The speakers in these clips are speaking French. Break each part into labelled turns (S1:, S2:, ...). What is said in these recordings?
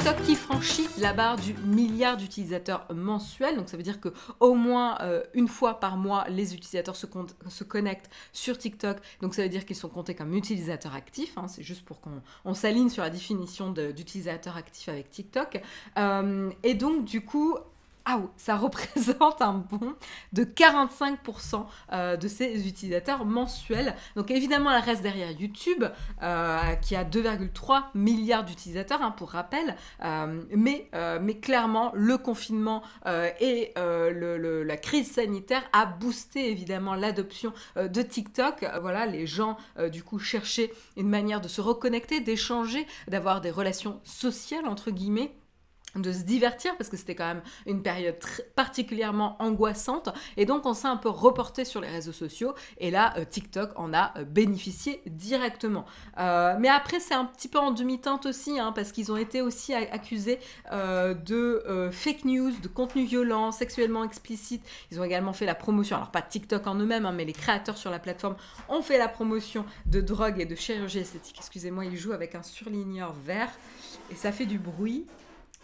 S1: TikTok qui franchit la barre du milliard d'utilisateurs mensuels. Donc ça veut dire que au moins une fois par mois, les utilisateurs se connectent sur TikTok. Donc ça veut dire qu'ils sont comptés comme utilisateurs actifs. Hein. C'est juste pour qu'on s'aligne sur la définition d'utilisateur actif avec TikTok. Et donc du coup, ça représente un bond de 45% de ces utilisateurs mensuels. Donc évidemment, elle reste derrière YouTube, qui a 2,3 milliards d'utilisateurs, hein, pour rappel. Mais clairement, le confinement et la crise sanitaire a boosté évidemment l'adoption de TikTok. Voilà, les gens du coup cherchaient une manière de se reconnecter, d'échanger, d'avoir des relations sociales entre guillemets, de se divertir parce que c'était quand même une période particulièrement angoissante et donc on s'est un peu reporté sur les réseaux sociaux et là TikTok en a bénéficié directement. Mais après c'est un petit peu en demi-teinte aussi, hein, parce qu'ils ont été aussi accusés de fake news, de contenu violent, sexuellement explicite. Ils ont également fait la promotion, alors pas TikTok en eux-mêmes, hein, mais les créateurs sur la plateforme ont fait la promotion de drogue et de chirurgie esthétique. Excusez-moi, ils jouent avec un surligneur vert et ça fait du bruit.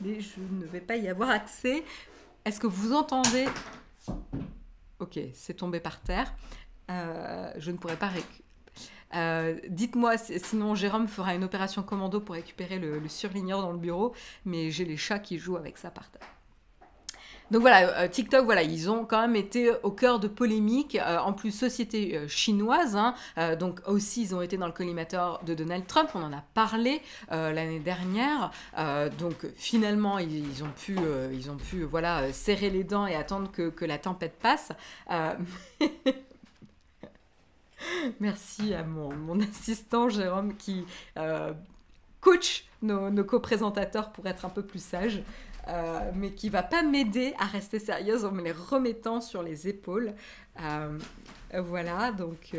S1: Mais je ne vais pas y avoir accès. Est-ce que vous entendez? Ok, c'est tombé par terre. Je ne pourrais pas dites-moi, sinon Jérôme fera une opération commando pour récupérer le surligneur dans le bureau, mais j'ai les chats qui jouent avec ça par terre. Donc voilà, TikTok, voilà, ils ont quand même été au cœur de polémiques, en plus société chinoise, hein, donc aussi ils ont été dans le collimateur de Donald Trump, on en a parlé l'année dernière, donc finalement ils ont pu voilà, serrer les dents et attendre que la tempête passe. Merci à mon assistant Jérôme qui coach nos co-présentateurs pour être un peu plus sages. Mais qui va pas m'aider à rester sérieuse en me les remettant sur les épaules. Voilà, donc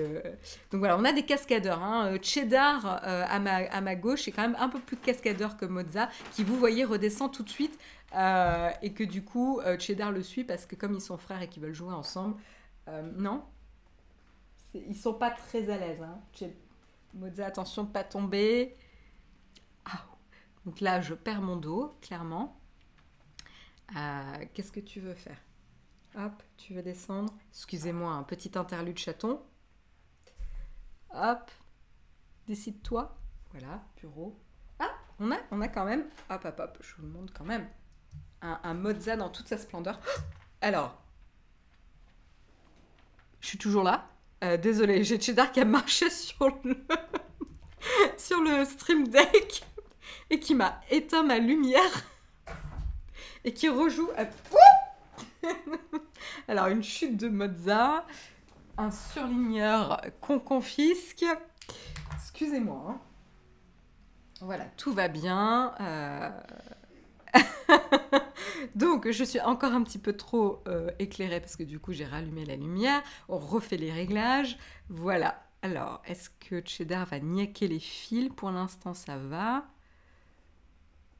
S1: voilà, on a des cascadeurs. Hein. Cheddar à ma gauche est quand même un peu plus cascadeur que Mozza, qui vous voyez redescend tout de suite et que du coup Cheddar le suit parce que comme ils sont frères et qu'ils veulent jouer ensemble, non, ils sont pas très à l'aise. Hein. Mozza, attention de pas tomber. Donc là, je perds mon dos, clairement. Qu'est-ce que tu veux faire? Hop, tu veux descendre? Excusez-moi, un petit interlude chaton. Hop, décide-toi. Voilà, bureau. On a quand même, hop, je vous montre quand même un Mozza dans toute sa splendeur. Alors, je suis toujours là. Désolée, j'ai Cheddar qui a marché sur le Stream Deck et qui m'a éteint ma lumière. Et qui rejoue à... Alors, une chute de Mozza, un surligneur qu'on confisque. Excusez-moi. Hein. Voilà, tout va bien. Donc, je suis encore un petit peu trop éclairée parce que du coup, j'ai rallumé la lumière. On refait les réglages. Voilà. Alors, est-ce que Cheddar va niaquer les fils? Pour l'instant, ça va.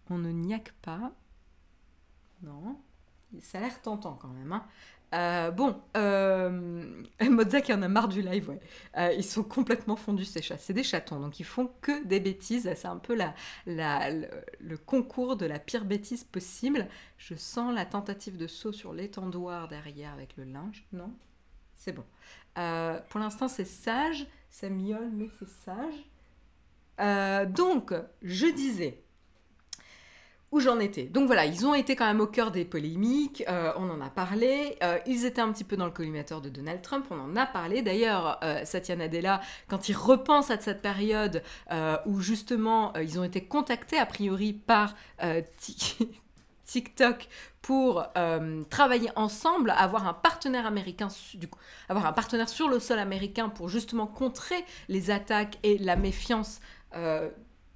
S1: On ne niaque pas. Non, ça a l'air tentant quand même. Hein. Mozza qui en a marre du live, ouais. Ils sont complètement fondus ces chats. C'est des chatons, donc ils font que des bêtises. C'est un peu le concours de la pire bêtise possible. Je sens la tentative de saut sur l'étendoir derrière avec le linge. Non, c'est bon. Pour l'instant, c'est sage. Ça miaule, mais c'est sage. Donc, je disais... Où j'en étais. Donc voilà, ils ont été quand même au cœur des polémiques, on en a parlé, ils étaient un petit peu dans le collimateur de Donald Trump, on en a parlé. D'ailleurs, Satya Nadella, quand il repense à cette période où justement ils ont été contactés a priori par TikTok pour travailler ensemble, avoir un partenaire américain, avoir un partenaire sur le sol américain pour justement contrer les attaques et la méfiance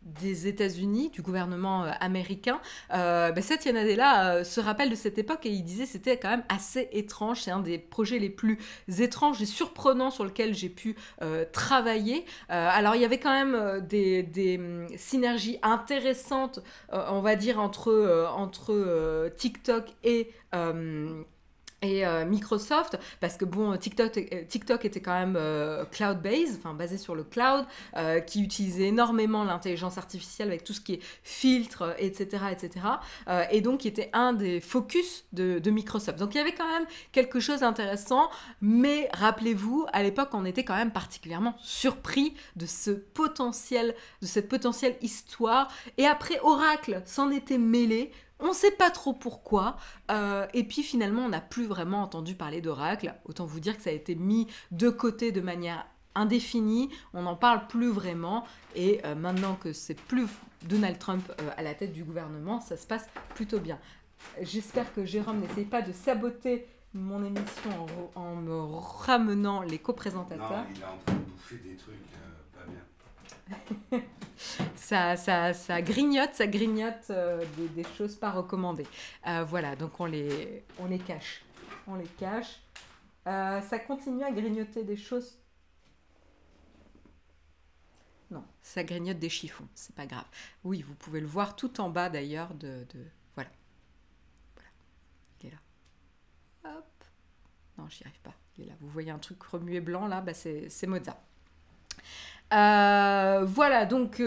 S1: des États-Unis, du gouvernement américain. Satya Nadella se rappelle de cette époque et il disait que c'était quand même assez étrange. C'est un des projets les plus étranges et surprenants sur lequel j'ai pu travailler. Alors il y avait quand même des synergies intéressantes, on va dire, entre TikTok et Et Microsoft, parce que bon, TikTok était quand même cloud-based, enfin basé sur le cloud, qui utilisait énormément l'intelligence artificielle avec tout ce qui est filtre, etc., etc. Et donc, qui était un des focus de Microsoft. Donc, il y avait quand même quelque chose d'intéressant, mais rappelez-vous, à l'époque, on était quand même particulièrement surpris de cette potentielle histoire. Et après, Oracle s'en était mêlé. On ne sait pas trop pourquoi. Et puis finalement, on n'a plus vraiment entendu parler d'Oracle. Autant vous dire que ça a été mis de côté de manière indéfinie. On n'en parle plus vraiment. Et maintenant que c'est plus Donald Trump à la tête du gouvernement, ça se passe plutôt bien. J'espère que Jérôme n'essaye pas de saboter mon émission en me ramenant les co-présentateurs.
S2: Non, il est en train de bouffer des trucs pas bien.
S1: ça grignote des choses pas recommandées. Voilà, donc on les cache. On les cache. Ça continue à grignoter des choses. Non, ça grignote des chiffons, c'est pas grave. Oui, vous pouvez le voir tout en bas d'ailleurs voilà. Voilà. Il est là. Hop. Non, j'y arrive pas. Il est là. Vous voyez un truc remué blanc là, bah c'est Mozart. Voilà, donc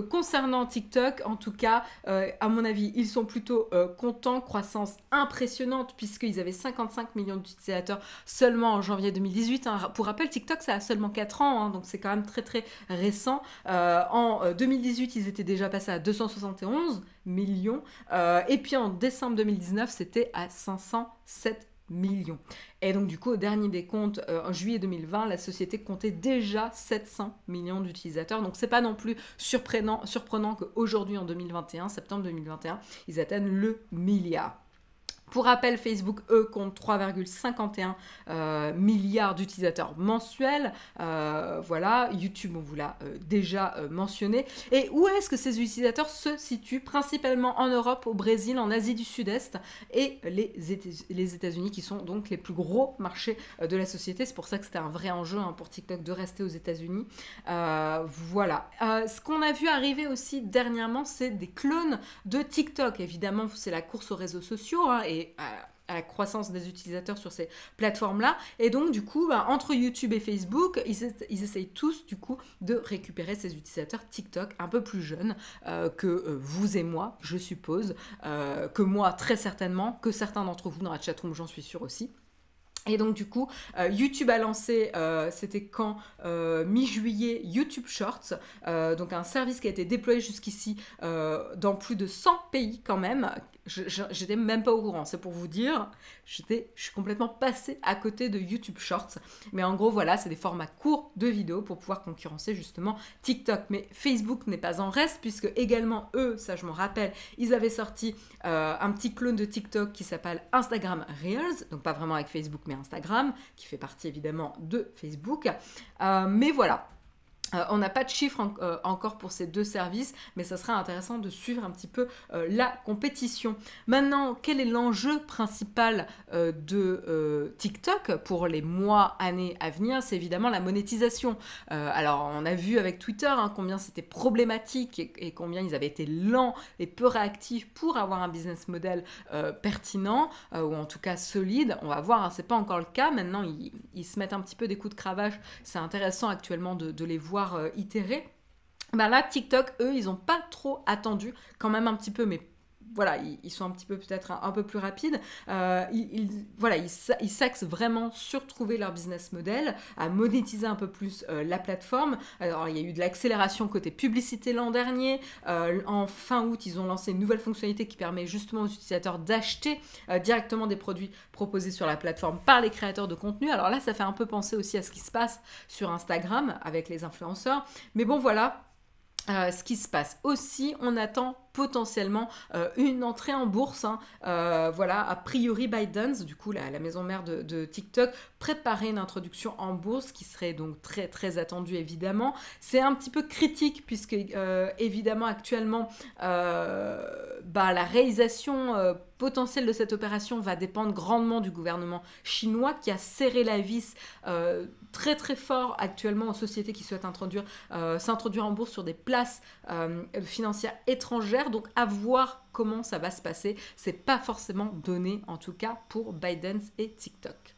S1: concernant TikTok, en tout cas, à mon avis, ils sont plutôt contents. Croissance impressionnante puisqu'ils avaient 55 millions d'utilisateurs seulement en janvier 2018. Hein. Pour rappel, TikTok, ça a seulement 4 ans, hein, donc c'est quand même très très récent. En 2018, ils étaient déjà passés à 271 millions. Et puis en décembre 2019, c'était à 507 millions. Et donc du coup, au dernier des comptes, en juillet 2020, la société comptait déjà 700 millions d'utilisateurs. Donc c'est pas non plus surprenant qu'aujourd'hui, en 2021, septembre 2021, ils atteignent le milliard. Pour rappel, Facebook, eux, compte 3,51 milliards d'utilisateurs mensuels. Voilà, YouTube, on vous l'a déjà mentionné. Et où est-ce que ces utilisateurs se situent? Principalement en Europe, au Brésil, en Asie du Sud-Est et les États-Unis, qui sont donc les plus gros marchés de la société. C'est pour ça que c'était un vrai enjeu pour TikTok de rester aux États-Unis. Voilà. Ce qu'on a vu arriver aussi dernièrement, c'est des clones de TikTok. Évidemment, c'est la course aux réseaux sociaux et à la croissance des utilisateurs sur ces plateformes-là. Et donc, du coup, entre YouTube et Facebook, ils essayent tous, du coup, de récupérer ces utilisateurs TikTok un peu plus jeunes que vous et moi, je suppose, que moi, très certainement, que certains d'entre vous dans la chatroom, j'en suis sûre aussi. Et donc du coup, YouTube a lancé, c'était quand mi-juillet, YouTube Shorts, donc un service qui a été déployé jusqu'ici dans plus de 100 pays quand même. J'étais même pas au courant, c'est pour vous dire, je suis complètement passée à côté de YouTube Shorts. Mais en gros, voilà, c'est des formats courts de vidéos pour pouvoir concurrencer justement TikTok. Mais Facebook n'est pas en reste, puisque également eux, ça je m'en rappelle, ils avaient sorti un petit clone de TikTok qui s'appelle Instagram Reels, donc pas vraiment avec Facebook, mais Instagram, qui fait partie évidemment de Facebook. Mais voilà. On n'a pas de chiffres encore pour ces deux services, mais ça sera intéressant de suivre un petit peu la compétition. Maintenant, quel est l'enjeu principal de TikTok pour les mois, années à venir? C'est évidemment la monétisation. Alors, on a vu avec Twitter combien c'était problématique et combien ils avaient été lents et peu réactifs pour avoir un business model pertinent, ou en tout cas solide. On va voir, c'est pas encore le cas. Maintenant, ils se mettent un petit peu des coups de cravache. C'est intéressant actuellement de les voir itérer. Là, TikTok, eux, ils n'ont pas trop attendu, quand même un petit peu, mais voilà, ils sont un petit peu peut-être un peu plus rapides. Ils s'axent vraiment sur trouver leur business model, à monétiser un peu plus la plateforme. Alors, il y a eu de l'accélération côté publicité l'an dernier. En fin août, ils ont lancé une nouvelle fonctionnalité qui permet justement aux utilisateurs d'acheter directement des produits proposés sur la plateforme par les créateurs de contenu. Alors là, ça fait un peu penser aussi à ce qui se passe sur Instagram avec les influenceurs. Mais bon, voilà. Ce qui se passe aussi, on attend potentiellement une entrée en bourse. Voilà, a priori ByteDance, du coup la maison mère de TikTok, préparait une introduction en bourse qui serait donc très très attendue évidemment. C'est un petit peu critique puisque évidemment actuellement la réalisation potentielle de cette opération va dépendre grandement du gouvernement chinois qui a serré la vis très très fort actuellement aux sociétés qui souhaitent s'introduire en bourse sur des places financières étrangères. faire. Donc à voir comment ça va se passer. C'est pas forcément donné en tout cas pour ByteDance et TikTok.